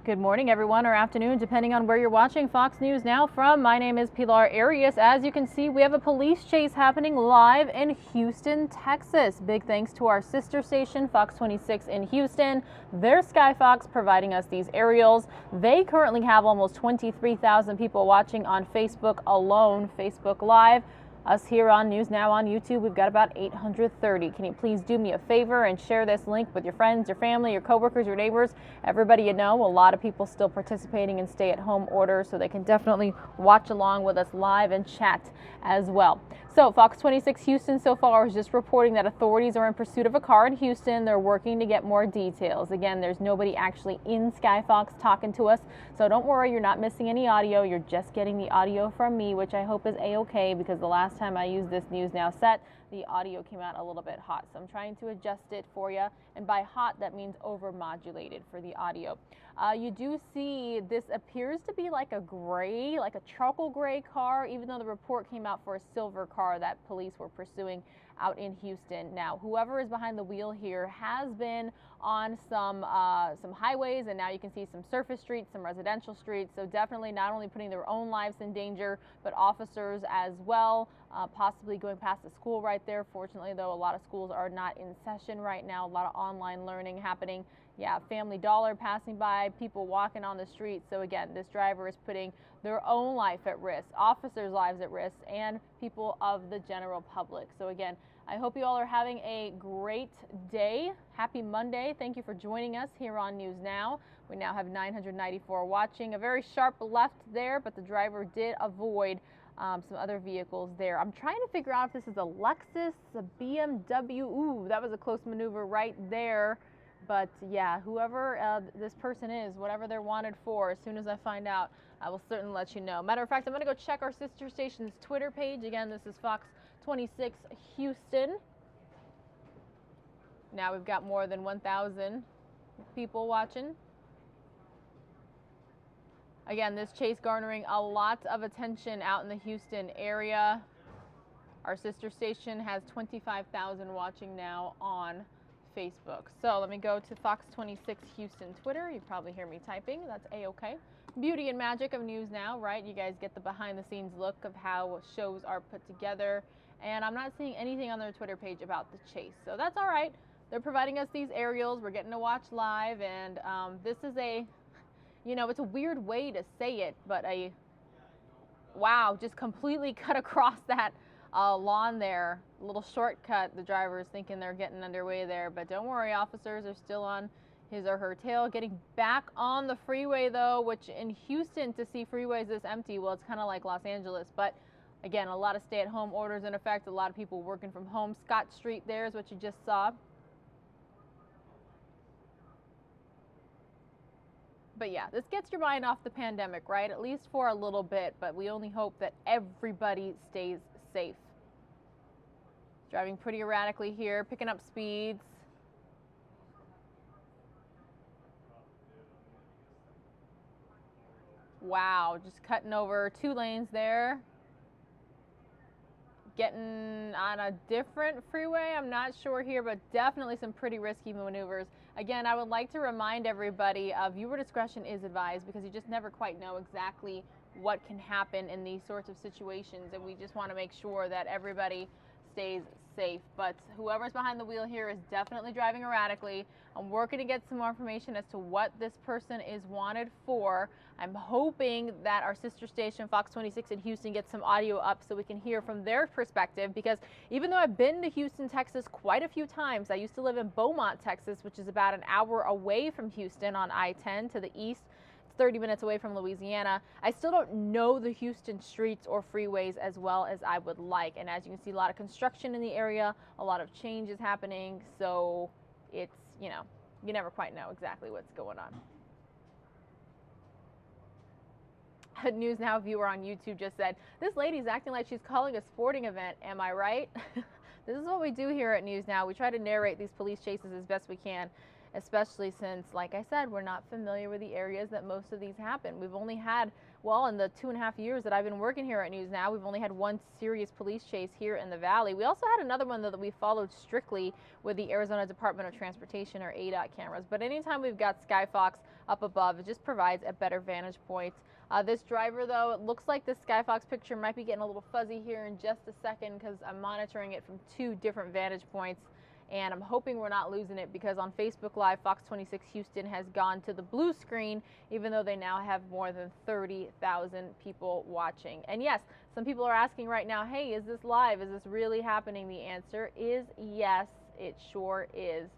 Good morning, everyone, or afternoon, depending on where you're watching Fox News Now from. My name is Pilar Arias. As you can see, we have a police chase happening live in Houston, Texas. Big thanks to our sister station, Fox 26 in Houston. Their Sky Fox providing us these aerials. They currently have almost 23,000 people watching on Facebook alone, Facebook Live. Us here on News Now on YouTube, we've got about 830. Can you please do me a favor and share this link with your friends, your family, your coworkers, your neighbors, everybody you know? A lot of people still participating in stay-at-home orders, so they can definitely watch along with us live and chat as well. So Fox 26 Houston so far is just reporting that authorities are in pursuit of a car in Houston. They're working to get more details. Again, there's nobody actually in Sky Fox talking to us, so don't worry, you're not missing any audio. You're just getting the audio from me, which I hope is a-okay, because the last time I used this News Now set, the audio came out a little bit hot, so I'm trying to adjust it for you, and by hot that means over modulated for the audio. You do see this appears to be like a gray, like a charcoal gray car, even though the report came out for a silver car that police were pursuing out in Houston. Now, whoever is behind the wheel here has been on some highways, and now you can see some surface streets, some residential streets, so definitely not only putting their own lives in danger, but officers as well, possibly going past the school right there. Fortunately, though, a lot of schools are not in session right now, a lot of online learning happening. Yeah, Family Dollar passing by, people walking on the street. So again, this driver is putting their own life at risk, officers' lives at risk, and people of the general public. So again, I hope you all are having a great day. Happy Monday. Thank you for joining us here on News Now. We now have 994 watching. A very sharp left there, but the driver did avoid some other vehicles there. I'm trying to figure out if this is a Lexus, a BMW. Ooh, that was a close maneuver right there. But yeah, whoever this person is, whatever they're wanted for, as soon as I find out, I will certainly let you know. Matter of fact, I'm going to go check our sister station's Twitter page. Again, this is Fox 26 Houston. Now we've got more than 1,000 people watching. Again, this chase garnering a lot of attention out in the Houston area. Our sister station has 25,000 watching now on Facebook. So let me go to Fox 26 Houston Twitter. You probably hear me typing. That's a-okay. Beauty and magic of News Now, right? You guys get the behind the scenes look of how shows are put together. And I'm not seeing anything on their Twitter page about the chase. So that's all right. They're providing us these aerials. We're getting to watch live. And this is it's a weird way to say it, but wow, just completely cut across that lawn there. A little shortcut. The driver is thinking they're getting underway there, but don't worry, officers are still on his or her tail. Getting back on the freeway though, which in Houston to see freeways this empty, well, it's kind of like Los Angeles, but again, a lot of stay-at-home orders in effect, a lot of people working from home. Scott Street there is what you just saw. But yeah, this gets your mind off the pandemic, right? At least for a little bit, but we only hope that everybody stays safe. Driving pretty erratically here, picking up speeds. Wow, just cutting over 2 lanes there. Getting on a different freeway, I'm not sure here, but definitely some pretty risky maneuvers. Again, I would like to remind everybody viewer discretion is advised, because you just never quite know exactly what can happen in these sorts of situations, and we just want to make sure that everybody stays safe. But whoever's behind the wheel here is definitely driving erratically. I'm working to get some more information as to what this person is wanted for. I'm hoping that our sister station, Fox 26 in Houston, gets some audio up so we can hear from their perspective, because even though I've been to Houston, Texas quite a few times, I used to live in Beaumont, Texas, which is about an hour away from Houston on I-10 to the east. 30 minutes away from Louisiana. I still don't know the Houston streets or freeways as well as I would like. And as you can see, a lot of construction in the area, a lot of change is happening. So it's, you never quite know exactly what's going on. A News Now viewer on YouTube just said, this lady's acting like she's calling a sporting event. Am I right? This is what we do here at News Now. We try to narrate these police chases as best we can, especially since, like I said, we're not familiar with the areas that most of these happen. We've only had, well, in the 2.5 years that I've been working here at News Now, we've only had one serious police chase here in the Valley. We also had another one that we followed strictly with the Arizona Department of Transportation, or ADOT cameras. But anytime we've got Sky Fox up above. It just provides a better vantage point. This driver, though, it looks like this Skyfox picture might be getting a little fuzzy here in just a second because I'm monitoring it from 2 different vantage points. And I'm hoping we're not losing it because on Facebook Live, Fox 26 Houston has gone to the blue screen, even though they now have more than 30,000 people watching. And yes, some people are asking right now, hey, is this live? Is this really happening? The answer is yes, it sure is.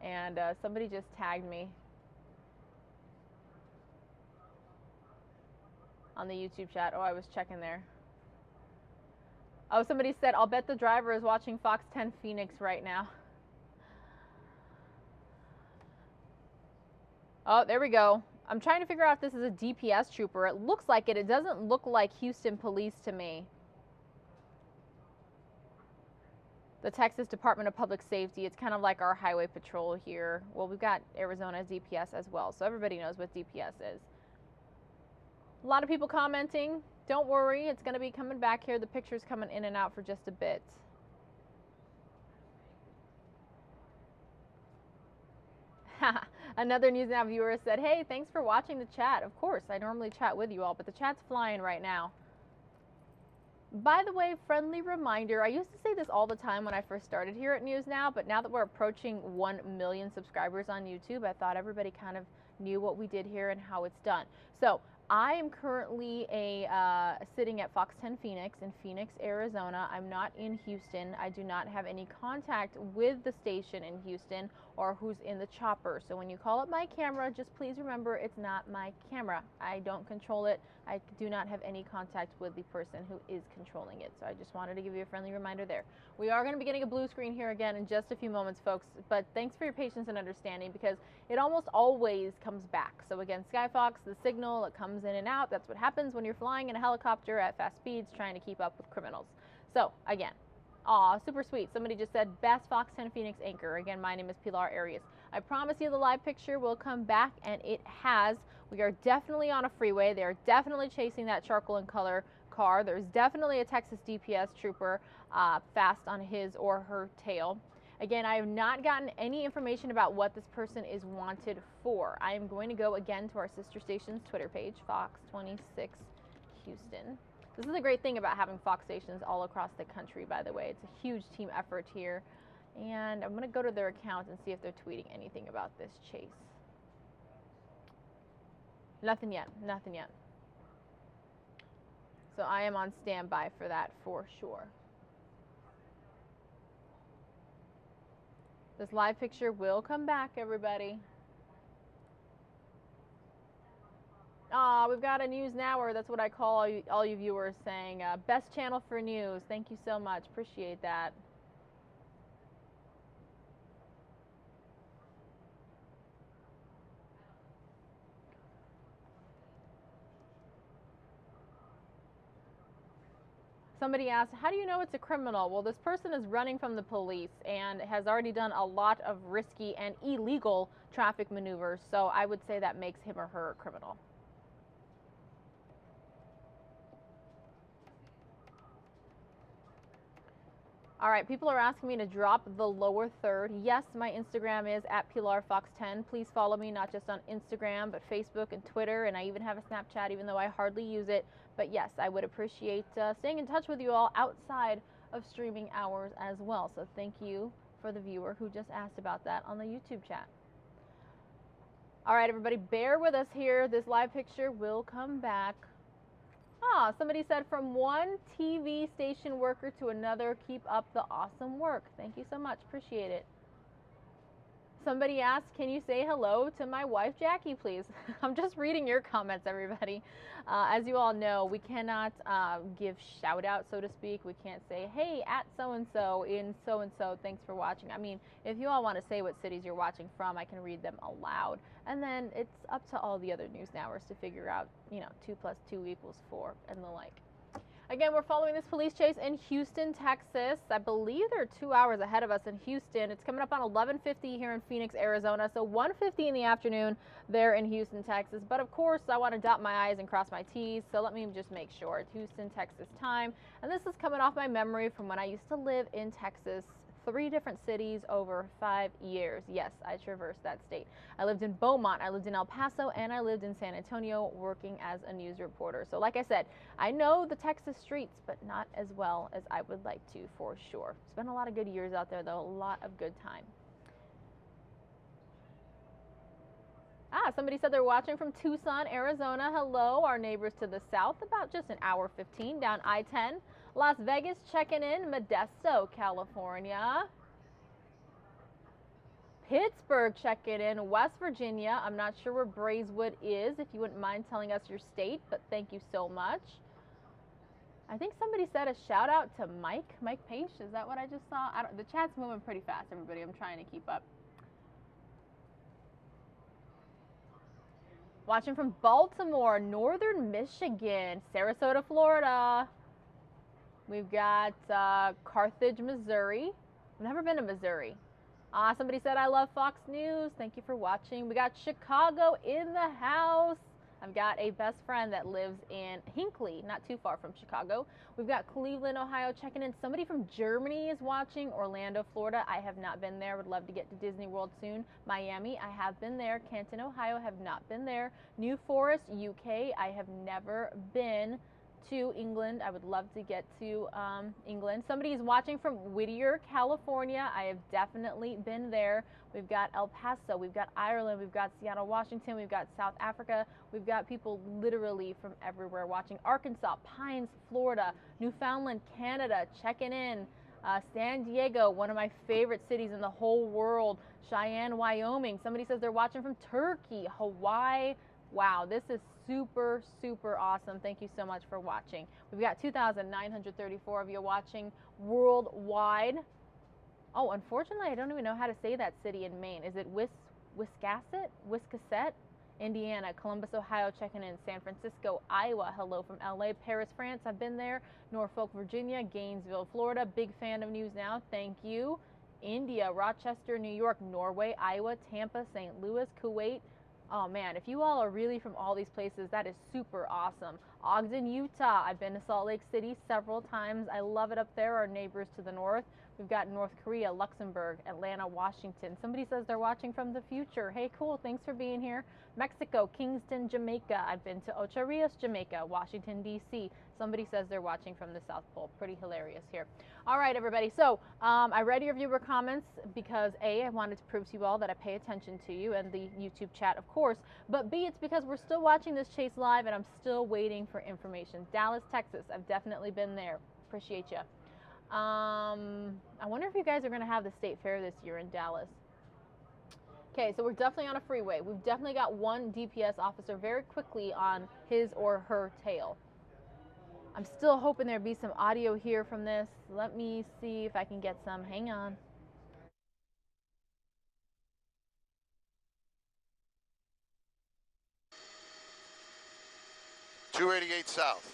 And somebody just tagged me on the YouTube chat. Oh, I was checking there. Oh, somebody said, I'll bet the driver is watching Fox 10 Phoenix right now. Oh, there we go. I'm trying to figure out if this is a DPS trooper. It looks like it. It doesn't look like Houston police to me. The Texas Department of Public Safety. It's kind of like our highway patrol here. Well, we've got Arizona DPS as well, so everybody knows what DPS is. A lot of people commenting. Don't worry, it's going to be coming back here. The picture's coming in and out for just a bit. Another News Now viewer said, hey, thanks for watching the chat. Of course, I normally chat with you all, but the chat's flying right now. By the way, friendly reminder, I used to say this all the time when I first started here at News Now, but now that we're approaching 1 million subscribers on YouTube, I thought everybody kind of knew what we did here and how it's done. So I am currently sitting at Fox 10 Phoenix in Phoenix, Arizona. I'm not in Houston. I do not have any contact with the station in Houston or who's in the chopper. So when you call up my camera, just please remember it's not my camera. I don't control it. I do not have any contact with the person who is controlling it. So I just wanted to give you a friendly reminder there. We are going to be getting a blue screen here again in just a few moments, folks. But thanks for your patience and understanding because it almost always comes back. So again, Skyfox, the signal, it comes in and out. That's what happens when you're flying in a helicopter at fast speeds trying to keep up with criminals. So again, aw, super sweet. Somebody just said, best Fox 10 Phoenix anchor. Again, my name is Pilar Arias. I promise you the live picture will come back, and it has. We are definitely on a freeway. They are definitely chasing that charcoal and color car. There's definitely a Texas DPS trooper fast on his or her tail. Again, I have not gotten any information about what this person is wanted for. I am going to go again to our sister station's Twitter page, Fox 26 Houston. This is a great thing about having Fox stations all across the country, by the way. It's a huge team effort here. And I'm going to go to their account and see if they're tweeting anything about this chase. Nothing yet. Nothing yet. So I am on standby for that for sure. This live picture will come back, everybody. We've got a News Nower. That's what I call all you viewers saying. Best channel for news. Thank you so much. Appreciate that. Somebody asked, how do you know it's a criminal? Well, this person is running from the police and has already done a lot of risky and illegal traffic maneuvers, so I would say that makes him or her a criminal. All right, people are asking me to drop the lower third. Yes, my Instagram is at PilarFox10. Please follow me not just on Instagram, but Facebook and Twitter, and I even have a Snapchat, even though I hardly use it. But yes, I would appreciate staying in touch with you all outside of streaming hours as well. So thank you for the viewer who just asked about that on the YouTube chat. All right, everybody, bear with us here. This live picture will come back. Somebody said, from one TV station worker to another, keep up the awesome work. Thank you so much. Appreciate it. Somebody asked, can you say hello to my wife, Jackie, please? I'm just reading your comments, everybody. As you all know, we cannot give shout out, so to speak. We can't say, hey, at so-and-so in so-and-so, thanks for watching. I mean, if you all want to say what cities you're watching from, I can read them aloud. And then it's up to all the other News Nowers to figure out, 2 + 2 = 4 and the like. Again, we're following this police chase in Houston, Texas. I believe they're 2 hours ahead of us in Houston. It's coming up on 11:50 here in Phoenix, Arizona. So 1:50 in the afternoon there in Houston, Texas. But of course, I want to dot my I's and cross my T's. So let me just make sure it's Houston, Texas time. And this is coming off my memory from when I used to live in Texas 3 different cities over 5 years. Yes, I traversed that state. I lived in Beaumont, I lived in El Paso, and I lived in San Antonio working as a news reporter. So like I said, I know the Texas streets, but not as well as I would like to, for sure. Spent a lot of good years out there, though, a lot of good time. Somebody said they're watching from Tucson, Arizona. Hello, our neighbors to the south, about just an hour 15 down I-10. Las Vegas checking in, Modesto, California. Pittsburgh checking in, West Virginia. I'm not sure where Braeswood is, if you wouldn't mind telling us your state, but thank you so much. I think somebody said a shout out to Mike Page. Is that what I just saw? The chat's moving pretty fast, everybody. I'm trying to keep up. Watching from Baltimore, Northern Michigan, Sarasota, Florida. We've got Carthage, Missouri. I've never been to Missouri. Somebody said, I love Fox News. Thank you for watching. We got Chicago in the house. I've got a best friend that lives in Hinckley, not too far from Chicago. We've got Cleveland, Ohio checking in. Somebody from Germany is watching. Orlando, Florida. I have not been there. Would love to get to Disney World soon. Miami, I have been there. Canton, Ohio, have not been there. New Forest, UK, I have never been to England. I would love to get to England. Somebody is watching from Whittier, California. I have definitely been there. We've got El Paso, we've got Ireland, we've got Seattle, Washington, we've got South Africa. We've got people literally from everywhere watching. Arkansas, Pines, Florida, Newfoundland, Canada, checking in. San Diego, one of my favorite cities in the whole world. Cheyenne, Wyoming. Somebody says they're watching from Turkey, Hawaii. Wow, this is super, super awesome. Thank you so much for watching. We've got 2,934 of you watching worldwide. Oh, unfortunately, I don't even know how to say that city in Maine. Is it Wiscasset? Indiana, Columbus, Ohio, checking in. San Francisco, Iowa, hello from LA. Paris, France, I've been there. Norfolk, Virginia. Gainesville, Florida, big fan of News Now, thank you. India, Rochester, New York. Norway, Iowa, Tampa, St. Louis, Kuwait. Oh man, if you all are really from all these places, that is super awesome. Ogden, Utah. I've been to Salt Lake City several times. I love it up there. Our neighbors to the north. We've got North Korea, Luxembourg, Atlanta, Washington. Somebody says they're watching from the future. Hey, cool. Thanks for being here. Mexico, Kingston, Jamaica. I've been to Ocho Rios, Jamaica, Washington, D.C. Somebody says they're watching from the South Pole. Pretty hilarious here. All right, everybody. So I read your viewer comments because A, I wanted to prove to you all that I pay attention to you and the YouTube chat, of course. But B, it's because we're still watching this chase live and I'm still waiting for information. Dallas, Texas. I've definitely been there. Appreciate you. I wonder if you guys are going to have the state fair this year in Dallas. Okay, so we're definitely on a freeway. We've definitely got one DPS officer very quickly on his or her tail. I'm still hoping there'd be some audio here from this. Let me see if I can get some. Hang on. .288 south.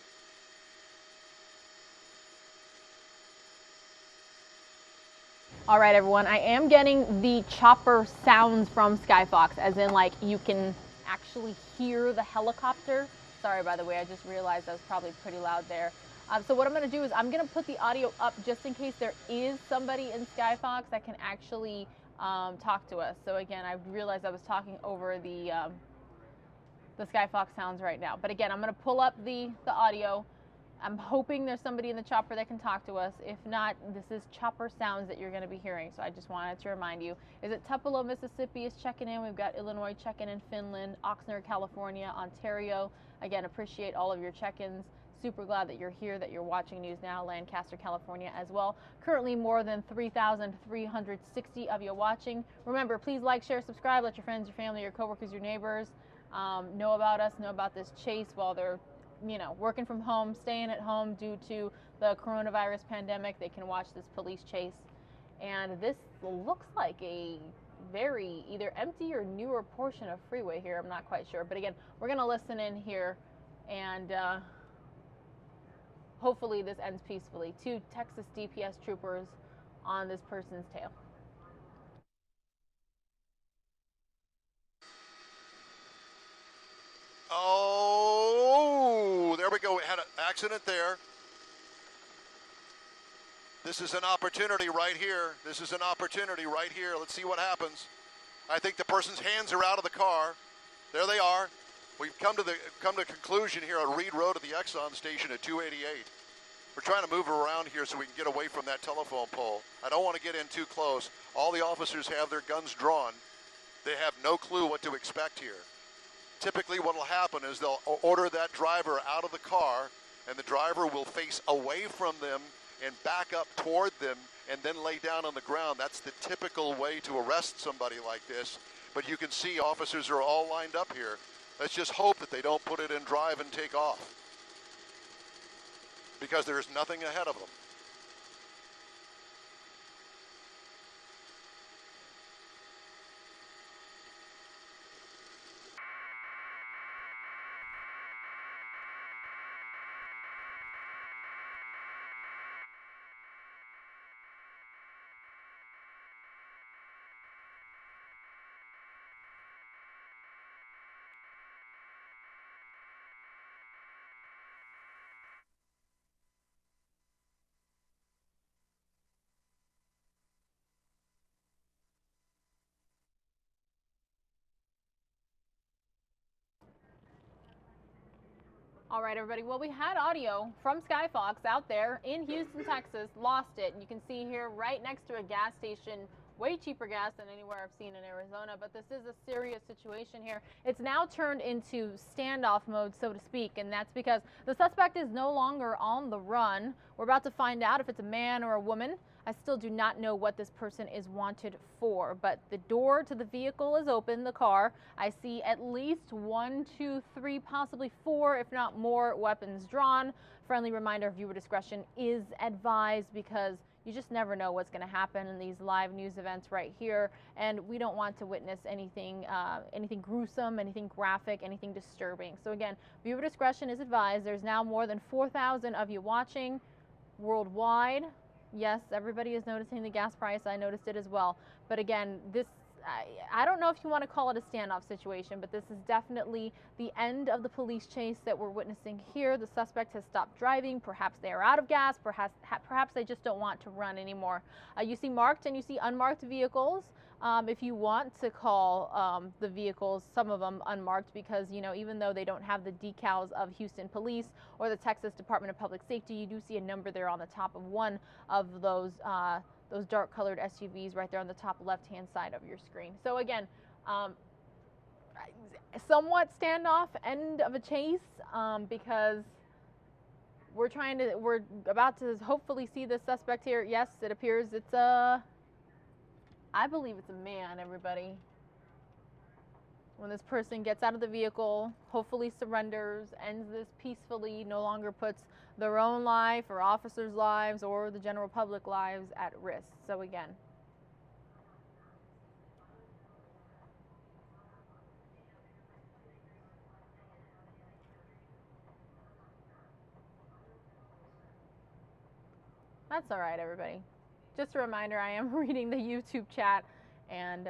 All right, everyone, I am getting the chopper sounds from Skyfox, as in like you can actually hear the helicopter. Sorry, by the way, I just realized that was probably pretty loud there. So what I'm going to do is I'm going to put the audio up just in case there is somebody in Skyfox that can actually talk to us. So again, I realized I was talking over the Skyfox sounds right now. But again, I'm going to pull up the audio. I'm hoping there's somebody in the chopper that can talk to us. If not, this is chopper sounds that you're going to be hearing. So I just wanted to remind you. Is it Tupelo, Mississippi is checking in. We've got Illinois checking in, Finland, Oxnard, California, Ontario. Again, appreciate all of your check-ins. Super glad that you're here, that you're watching News Now, Lancaster, California as well. Currently more than 3,360 of you watching. Remember, please like, share, subscribe. Let your friends, your family, your coworkers, your neighbors know about us, know about this chase while they're working from home, staying at home due to the coronavirus pandemic. They can watch this police chase. And this looks like a very either empty or newer portion of freeway here. I'm not quite sure. But again, we're going to listen in here and hopefully this ends peacefully. 2 Texas DPS troopers on this person's tail. Oh, there we go. We had an accident there. This is an opportunity right here. This is an opportunity right here. Let's see what happens. I think the person's hands are out of the car. There they are. We've come to conclusion here on Reed Road at the Exxon station at 288. We're trying to move around here so we can get away from that telephone pole. I don't want to get in too close. All the officers have their guns drawn. They have no clue what to expect here. Typically what will happen is they'll order that driver out of the car, and the driver will face away from them and back up toward them and then lay down on the ground. That's the typical way to arrest somebody like this. But you can see officers are all lined up here. Let's just hope that they don't put it in drive and take off, because there is nothing ahead of them. All right, everybody. Well, we had audio from Skyfox out there in Houston, Texas, lost it. And you can see here right next to a gas station, way cheaper gas than anywhere I've seen in Arizona. But this is a serious situation here. It's now turned into standoff mode, so to speak. And that's because the suspect is no longer on the run. We're about to find out if it's a man or a woman. I still do not know what this person is wanted for, but the door to the vehicle is open, the car. I see at least 1, 2, 3, possibly 4, if not more, weapons drawn. Friendly reminder, viewer discretion is advised, because you just never know what's going to happen in these live news events right here, and we don't want to witness anything anything gruesome, anything graphic, anything disturbing. So again, viewer discretion is advised. There's now more than 4,000 of you watching worldwide. Yes, everybody is noticing the gas price. I noticed it as well. But again, this, I don't know if you want to call it a standoff situation, but this is definitely the end of the police chase that we're witnessing here. The suspect has stopped driving. Perhaps they are out of gas. Perhaps they just don't want to run anymore. You see marked and you see unmarked vehicles. If you want to call the vehicles, some of them unmarked, because, you know, even though they don't have the decals of Houston Police or the Texas Department of Public Safety, you do see a number there on the top of one of those dark colored SUVs right there on the top left-hand side of your screen. So again, somewhat standoff, end of a chase, because we're about to hopefully see the suspect here. Yes, it appears it's I believe it's a man, everybody. When this person gets out of the vehicle, hopefully surrenders, ends this peacefully, no longer puts their own life or officers' lives or the general public lives at risk. So again, that's all right, everybody. Just a reminder, I am reading the YouTube chat, and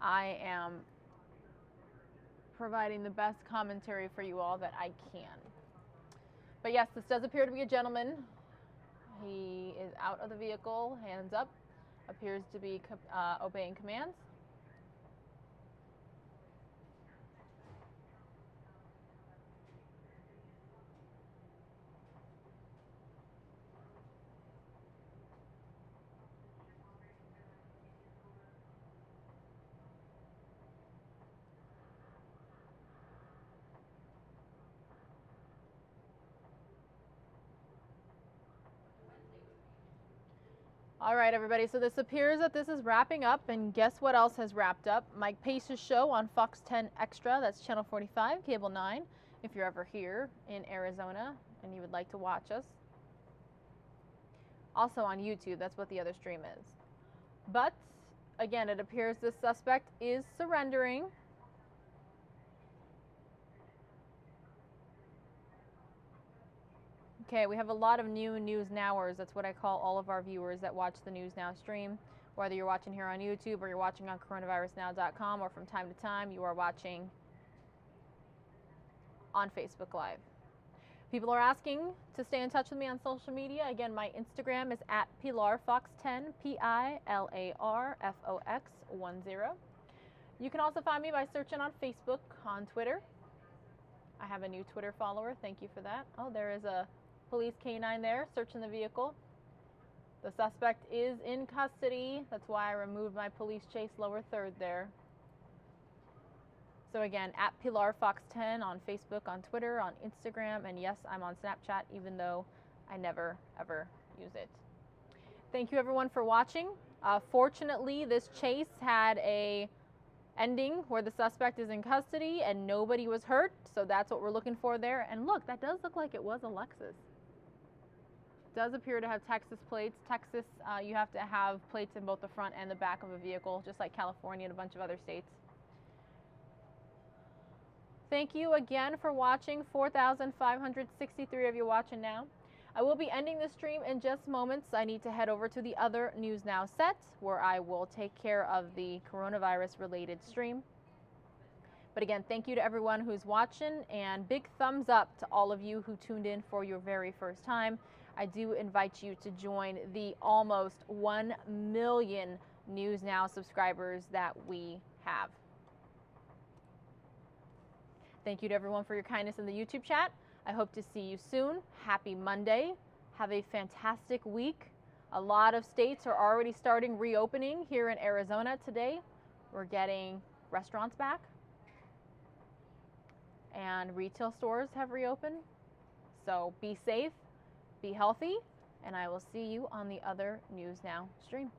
I am providing the best commentary for you all that I can. But yes, this does appear to be a gentleman. He is out of the vehicle, hands up, appears to be obeying commands. All right, everybody, so this appears that this is wrapping up, and guess what else has wrapped up? Mike Pace's show on Fox 10 Extra, that's Channel 45, Cable 9, if you're ever here in Arizona and you would like to watch us. Also on YouTube, that's what the other stream is. But, again, it appears this suspect is surrendering. Okay, we have a lot of new News Nowers. That's what I call all of our viewers that watch the News Now stream. Whether you're watching here on YouTube or you're watching on coronavirusnow.com, or from time to time you are watching on Facebook Live. People are asking to stay in touch with me on social media. Again, my Instagram is at PilarFox10, PILARFOX10. You can also find me by searching on Facebook, on Twitter. I have a new Twitter follower. Thank you for that. Oh, there is a police canine there searching the vehicle. The suspect is in custody. That's why I removed my police chase lower third there. So again, at PilarFox10 on Facebook, on Twitter, on Instagram, and yes, I'm on Snapchat, even though I never, ever use it. Thank you everyone for watching. Fortunately, this chase had a ending where the suspect is in custody and nobody was hurt, so that's what we're looking for there. And look, that does look like it was a Lexus. It does appear to have Texas plates. Texas, you have to have plates in both the front and the back of a vehicle, just like California and a bunch of other states. Thank you again for watching. 4,563 of you watching now. I will be ending the stream in just moments. I need to head over to the other News Now set where I will take care of the coronavirus related stream. But again, thank you to everyone who's watching, and big thumbs up to all of you who tuned in for your very first time. I do invite you to join the almost 1 million News Now subscribers that we have. Thank you to everyone for your kindness in the YouTube chat. I hope to see you soon. Happy Monday. Have a fantastic week. A lot of states are already starting reopening. Here in Arizona today, we're getting restaurants back. And retail stores have reopened. So be safe, be healthy, and I will see you on the other News Now stream.